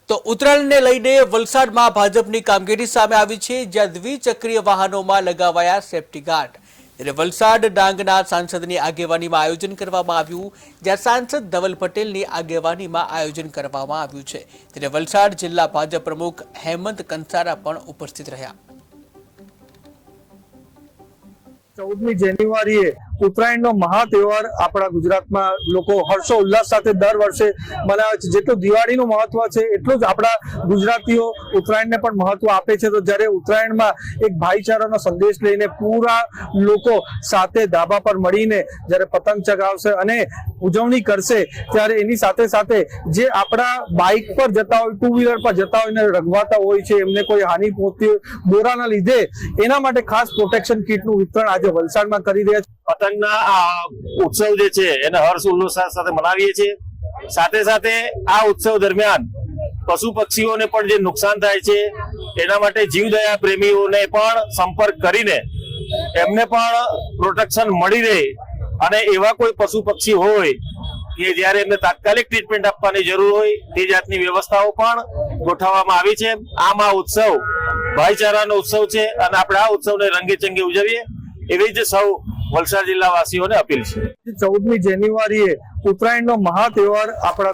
તો ઉત્તરાયણને લઈને વલસાડમાં ભાજપની કામગીરી સામે આવી છે, જ્યાં દ્વિચક્રીય વાહનોમાં લગાવાયા સેફ્ટી ગાર્ડ। ત્યારે વલસાડ ડાંગના સાંસદની આગેવાનીમાં આયોજન કરવામાં આવ્યું, જ્યાં સાંસદ ધવલ પટેલની આગેવાનીમાં આયોજન કરવામાં આવ્યું છે। ત્યારે વલસાડ જિલ્લા ભાજપ પ્રમુખ હેમંત કંસારા પણ ઉપસ્થિત રહ્યા। 14મી જાન્યુઆરીએ ઉત્તરાયણનો મહાતહેવાર આપણા ગુજરાતમાં લોકો હર્ષોલ્લાસ સાથે દર વર્ષે મનાવે છે। જેટલું દિવાળીનું મહત્વ છે એટલું જ આપણા ગુજરાતીઓ ઉત્તરાયણને પણ મહત્વ આપે છે। તો જ્યારે ઉત્તરાયણમાં એક ભાઈચારાનો સંદેશ લઈને પૂરા લોકો સાથે ધાબા પર મળીને જ્યારે પતંગ ચગાવશે અને ઉજવણી કરશે, ત્યારે એની સાથે સાથે જે આપણા બાઇક પર જતા હોય, ટુ વ્હીલર પર જતા હોય ને રગવાતા હોય છે, એમને કોઈ હાનિ પહોંચતી હોય દોરાના લીધે, એના માટે ખાસ પ્રોટેક્શન કીટનું વિતરણ આજે વલસાડમાં કરી રહ્યા છે। પતંગના આ ઉત્સવ જે છે એને હર્ષ ઉલ્લાસ સાથે મનાવીએ છીએ। સાથે સાથે આ ઉત્સવ દરમિયાન પશુ પક્ષીઓને પણ જે નુકસાન થાય છે એના માટે જીવદયા પ્રેમીઓને પણ સંપર્ક કરીને એમને પણ પ્રોટેક્શન મળી રહે, અને એવા કોઈ પશુ પક્ષી હોય કે જ્યારે એમને તાત્કાલિક ટ્રીટમેન્ટ આપવાની જરૂર હોય તે જાતની વ્યવસ્થાઓ પણ ગોઠવવામાં આવી છે। આમ આ ઉત્સવ ભાઈચારાનો ઉત્સવ છે અને આપણે આ ઉત્સવને રંગેચંગે ઉજવીએ એવી જ સૌ વલસાડ જિલ્લા વાસીઓને અપીલ છે। 14મી જાન્યુઆરીએ ઉત્તરાયણનો મહાતહેવાર આપણા